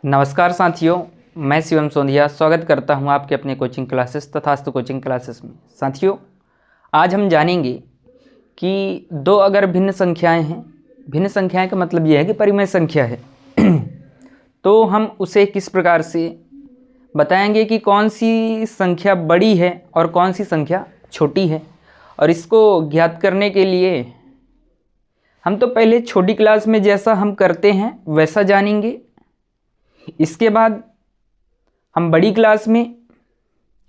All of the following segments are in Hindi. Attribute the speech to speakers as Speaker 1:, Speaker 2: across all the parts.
Speaker 1: नमस्कार साथियों, मैं शिवम सोंधिया स्वागत करता हूं आपके अपने कोचिंग क्लासेस तथास्तु कोचिंग क्लासेस में। साथियों, आज हम जानेंगे कि दो अगर भिन्न संख्याएं हैं, भिन्न संख्याएं का मतलब यह है कि परिमेय संख्या है तो हम उसे किस प्रकार से बताएंगे कि कौन सी संख्या बड़ी है और कौन सी संख्या छोटी है। और इसको ज्ञात करने के लिए हम तो पहले छोटी क्लास में जैसा हम करते हैं वैसा जानेंगे। इसके बाद हम बड़ी क्लास में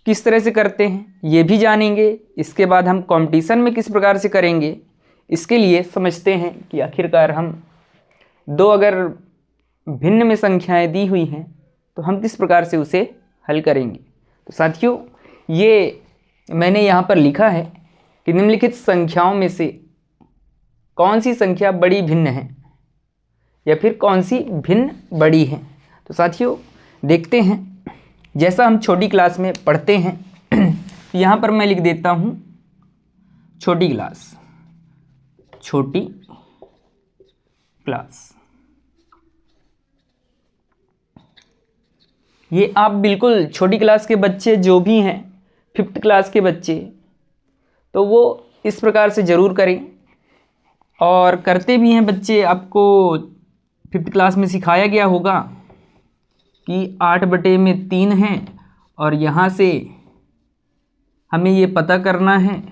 Speaker 1: किस तरह से करते हैं ये भी जानेंगे। इसके बाद हम कंपटीशन में किस प्रकार से करेंगे। इसके लिए समझते हैं कि आखिरकार हम दो अगर भिन्न में संख्याएं दी हुई हैं तो हम किस प्रकार से उसे हल करेंगे। तो साथियों, ये मैंने यहाँ पर लिखा है कि निम्नलिखित संख्याओं में से कौन सी संख्या बड़ी भिन्न है या फिर कौन सी भिन्न बड़ी है। तो साथियों देखते हैं, जैसा हम छोटी क्लास में पढ़ते हैं तो यहाँ पर मैं लिख देता हूँ छोटी क्लास, छोटी क्लास। ये आप बिल्कुल छोटी क्लास के बच्चे जो भी हैं, 5th क्लास के बच्चे, तो वो इस प्रकार से ज़रूर करें और करते भी हैं बच्चे। आपको 5th क्लास में सिखाया गया होगा कि 8/3 है और यहाँ से हमें ये पता करना है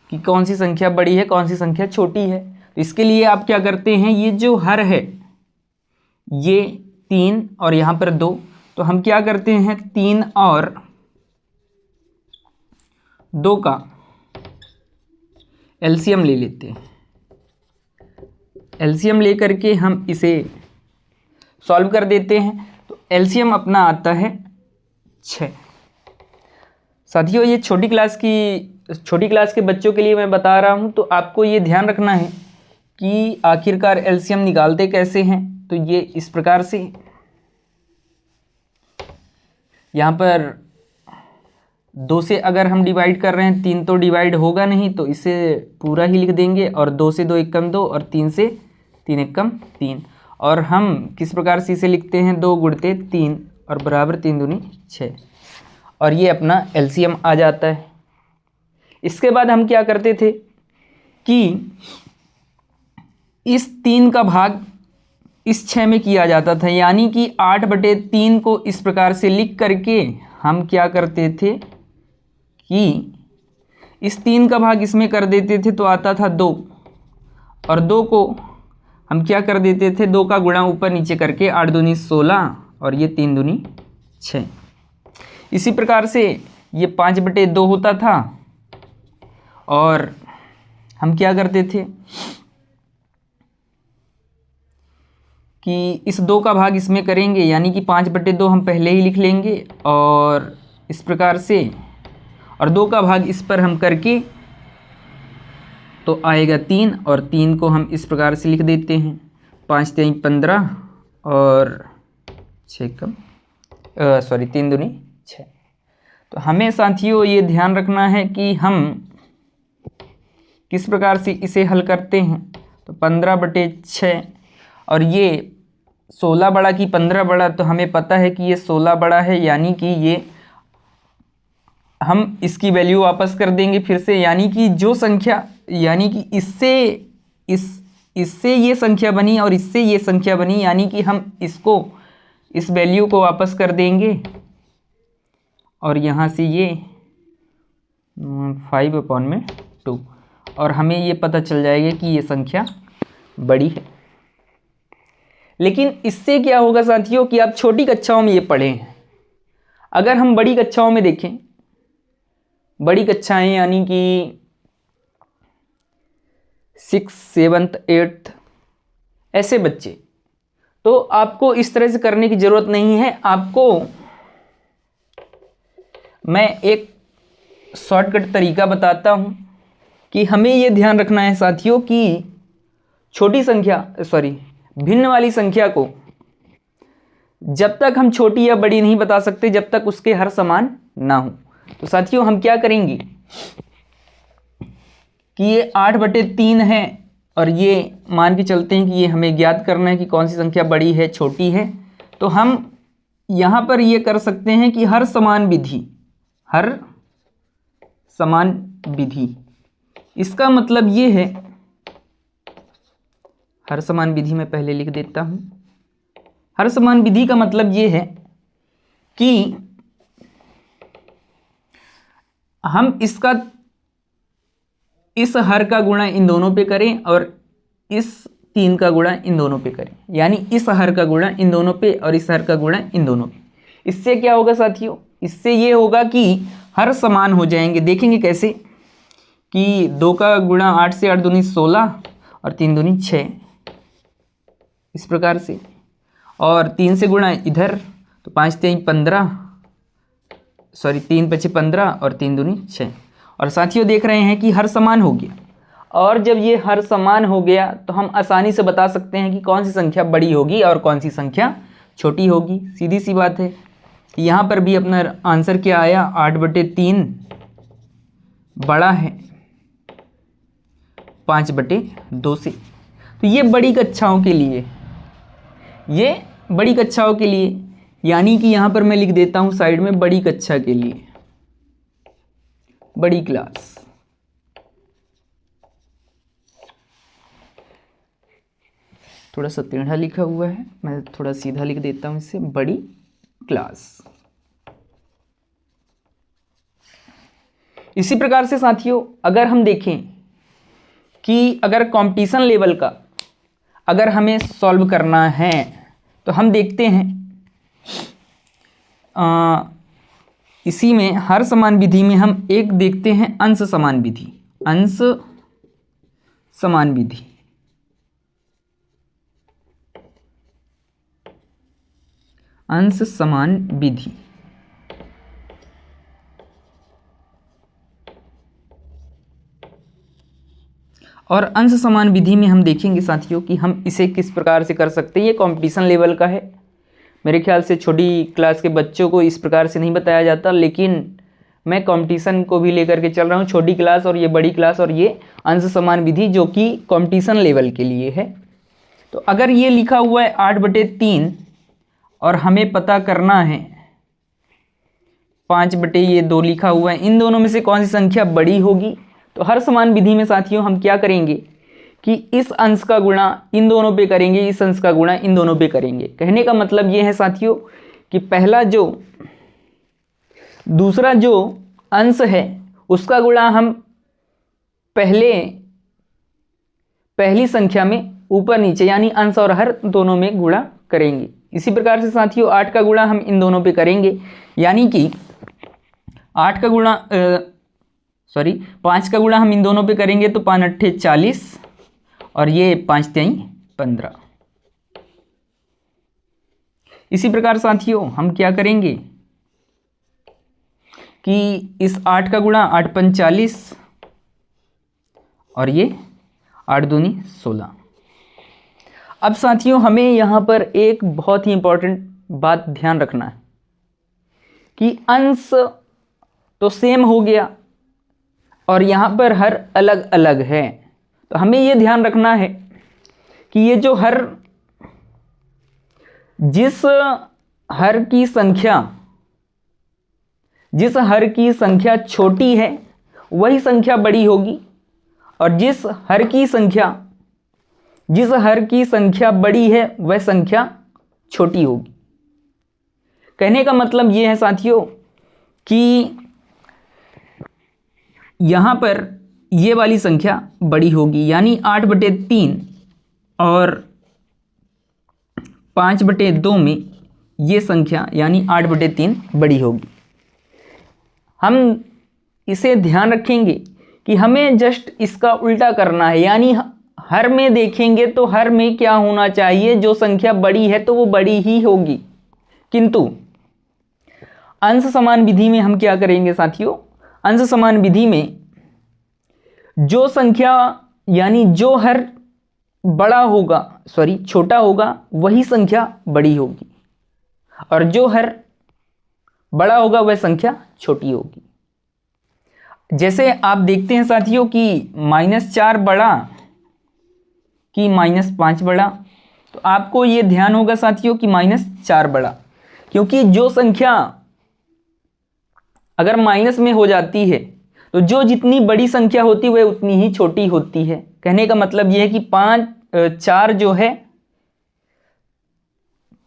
Speaker 1: कि कौन सी संख्या बड़ी है कौन सी संख्या छोटी है। तो इसके लिए आप क्या करते हैं, ये जो हर है ये 3 और यहाँ पर 2, तो हम क्या करते हैं 3 और 2 का एलसीएम ले लेते हैं। एलसीएम ले करके हम इसे सॉल्व कर देते हैं। तो एलसीएम अपना आता है 6। साथियों, ये छोटी क्लास के बच्चों के लिए मैं बता रहा हूँ, तो आपको ये ध्यान रखना है कि आखिरकार एलसीएम निकालते कैसे हैं। तो ये इस प्रकार से, यहाँ पर 2 से अगर हम डिवाइड कर रहे हैं, 3 तो डिवाइड होगा नहीं तो इसे पूरा ही लिख देंगे, और 2 से 2 एकम 2 और 3 से 3 एकम 3। और हम किस प्रकार से इसे लिखते हैं, 2 गुणते 3 और बराबर 3 दूनी 6, और ये अपना एलसीएम आ जाता है। इसके बाद हम क्या करते थे कि इस 3 का भाग इस 6 में किया जाता था, यानी कि 8/3 को इस प्रकार से लिख करके हम क्या करते थे कि इस 3 का भाग इसमें कर देते थे तो आता था 2, और 2 को हम क्या कर देते थे, 2 का गुणा ऊपर नीचे करके 8 दूनी 16 और ये 3 दूनी 6। इसी प्रकार से ये 5/2 होता था, और हम क्या करते थे कि इस 2 का भाग इसमें करेंगे, यानी कि 5/2 हम पहले ही लिख लेंगे, और इस प्रकार से, और 2 का भाग इस पर हम करके तो आएगा 3, और 3 को हम इस प्रकार से लिख देते हैं 5 3 15 और 3 दूनी 6। तो हमें साथियों ये ध्यान रखना है कि हम किस प्रकार से इसे हल करते हैं। तो 15/6 और ये 16 बड़ा कि 15 बड़ा, तो हमें पता है कि ये 16 बड़ा है, यानी कि ये हम इसकी वैल्यू वापस कर देंगे फिर से, यानी कि जो संख्या, यानी कि इससे ये संख्या बनी और इससे ये संख्या बनी, यानी कि हम इस वैल्यू को वापस कर देंगे, और यहाँ से ये 5/2, और हमें ये पता चल जाएगा कि ये संख्या बड़ी है। लेकिन इससे क्या होगा साथियों कि आप छोटी कक्षाओं में ये पढ़े हैं। अगर हम बड़ी कक्षाओं में देखें, बड़ी कक्षाएं यानी कि 6th 7th 8th ऐसे बच्चे, तो आपको इस तरह से करने की ज़रूरत नहीं है। आपको मैं एक शॉर्टकट तरीका बताता हूं कि हमें ये ध्यान रखना है साथियों कि भिन्न वाली संख्या को जब तक हम छोटी या बड़ी नहीं बता सकते जब तक उसके हर समान ना हो। तो साथियों हम क्या करेंगे कि ये 8/3 है और ये मान के चलते हैं कि ये हमें ज्ञात करना है कि कौन सी संख्या बड़ी है छोटी है। तो हम यहाँ पर ये कर सकते हैं कि हर समान विधि, इसका मतलब ये है, हर समान विधि में पहले लिख देता हूँ। हर समान विधि का मतलब ये है कि हम इस हर का गुणा इन दोनों पे करें और इस 3 का गुणा इन दोनों पे करें, यानी इस हर का गुणा इन दोनों पे और इस हर का गुणा इन दोनों पे। इससे क्या होगा साथियों, इससे ये होगा कि हर समान हो जाएंगे। देखेंगे कैसे, कि 2 का गुणा 8 से 8 दूनी 16 और 3 दूनी 6, इस प्रकार से। और 3 से गुणा इधर तो 5 3 15, सॉरी 3 5 15 और 3 दूनी 6। और साथियों देख रहे हैं कि हर समान हो गया, और जब ये हर समान हो गया तो हम आसानी से बता सकते हैं कि कौन सी संख्या बड़ी होगी और कौन सी संख्या छोटी होगी। सीधी सी बात है। यहाँ पर भी अपना आंसर क्या आया, 8/3 बड़ा है 5/2 से। तो ये बड़ी कक्षाओं के लिए, यानी कि यहाँ पर मैं लिख देता हूँ साइड में बड़ी कक्षा के लिए, बड़ी क्लास। थोड़ा सा टेढ़ा लिखा हुआ है, मैं थोड़ा सीधा लिख देता हूँ इसे, बड़ी क्लास। इसी प्रकार से साथियों अगर हम देखें कि अगर कंपटीशन लेवल का अगर हमें सॉल्व करना है तो हम देखते हैं इसी में हर समान विधि में हम एक देखते हैं अंश समान विधि। अंश समान विधि, अंश समान विधि। और अंश समान विधि में हम देखेंगे साथियों कि हम इसे किस प्रकार से कर सकते हैं। ये कंपटीशन लेवल का है, मेरे ख्याल से छोटी क्लास के बच्चों को इस प्रकार से नहीं बताया जाता, लेकिन मैं कंपटीशन को भी लेकर के चल रहा हूँ। छोटी क्लास और ये बड़ी क्लास और ये अंश समान विधि जो कि कंपटीशन लेवल के लिए है। तो अगर ये लिखा हुआ है 8/3 और हमें पता करना है 5/2 लिखा हुआ है, इन दोनों में से कौन सी संख्या बड़ी होगी, तो हर समान विधि में साथियों हम क्या करेंगे कि इस अंश का गुणा इन दोनों पे करेंगे, इस अंश का गुणा इन दोनों पे करेंगे। कहने का मतलब ये है साथियों कि दूसरा जो अंश है उसका गुणा हम पहली संख्या में ऊपर नीचे यानी अंश और हर दोनों में गुणा करेंगे। इसी प्रकार से साथियों 8 का गुणा हम इन दोनों पे करेंगे, यानी कि 5 का गुणा हम इन दोनों पे करेंगे तो 5 8 40 और ये 5 3 15। इसी प्रकार साथियों हम क्या करेंगे कि इस 8 का गुणा 8 5 40 और ये 8 दूनी 16। अब साथियों हमें यहाँ पर एक बहुत ही इंपॉर्टेंट बात ध्यान रखना है कि अंश तो सेम हो गया और यहाँ पर हर अलग अलग है। तो हमें ये ध्यान रखना है कि ये जो जिस हर की संख्या छोटी है वही संख्या बड़ी होगी, और जिस हर की संख्या बड़ी है वह संख्या छोटी होगी। कहने का मतलब ये है साथियों कि यहाँ पर ये वाली संख्या बड़ी होगी, यानी 8/3 और 5/2 में ये संख्या यानी 8/3 बड़ी होगी। हम इसे ध्यान रखेंगे कि हमें जस्ट इसका उल्टा करना है, यानी हर में देखेंगे तो हर में क्या होना चाहिए, जो संख्या बड़ी है तो वो बड़ी ही होगी, किंतु अंश समान विधि में हम क्या करेंगे साथियों, अंश समान विधि में जो संख्या यानी जो हर छोटा होगा वही संख्या बड़ी होगी, और जो हर बड़ा होगा वह संख्या छोटी होगी। जैसे आप देखते हैं साथियों कि -4 बड़ा कि -5 बड़ा, तो आपको ये ध्यान होगा साथियों कि -4 बड़ा, क्योंकि जो संख्या अगर माइनस में हो जाती है तो जो जितनी बड़ी संख्या होती है वह उतनी ही छोटी होती है। कहने का मतलब यह है कि 4 जो है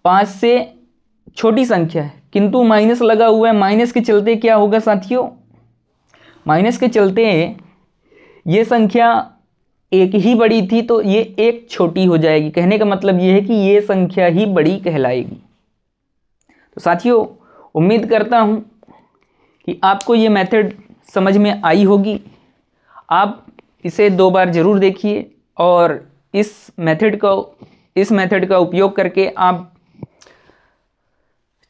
Speaker 1: 5 से छोटी संख्या है, किंतु माइनस लगा हुआ है। माइनस के चलते क्या होगा साथियों, माइनस के चलते ये संख्या एक ही बड़ी थी तो ये एक छोटी हो जाएगी। कहने का मतलब ये है कि ये संख्या ही बड़ी कहलाएगी। तो साथियों उम्मीद करता हूँ कि आपको ये मेथड समझ में आई होगी। आप इसे 2 बार ज़रूर देखिए और इस मेथड का उपयोग करके आप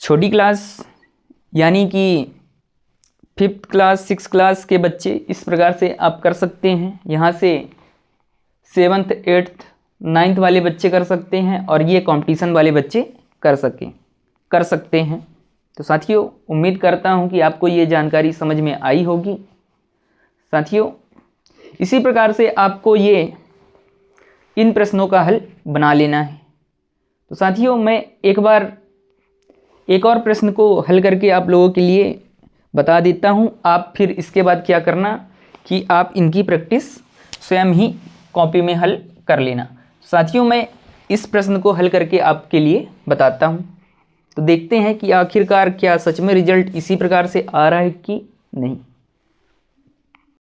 Speaker 1: छोटी क्लास यानी कि 5th क्लास 6th क्लास के बच्चे इस प्रकार से आप कर सकते हैं। यहाँ से 7th 8th 9th वाले बच्चे कर सकते हैं और ये कंपटीशन वाले बच्चे कर सकते हैं। तो साथियों उम्मीद करता हूँ कि आपको ये जानकारी समझ में आई होगी। साथियों इसी प्रकार से आपको ये इन प्रश्नों का हल बना लेना है। तो साथियों मैं एक और प्रश्न को हल करके आप लोगों के लिए बता देता हूँ। आप फिर इसके बाद क्या करना कि आप इनकी प्रैक्टिस स्वयं ही कॉपी में हल कर लेना। साथियों मैं इस प्रश्न को हल करके आपके लिए बताता हूँ। तो देखते हैं कि आखिरकार क्या सच में रिजल्ट इसी प्रकार से आ रहा है कि नहीं।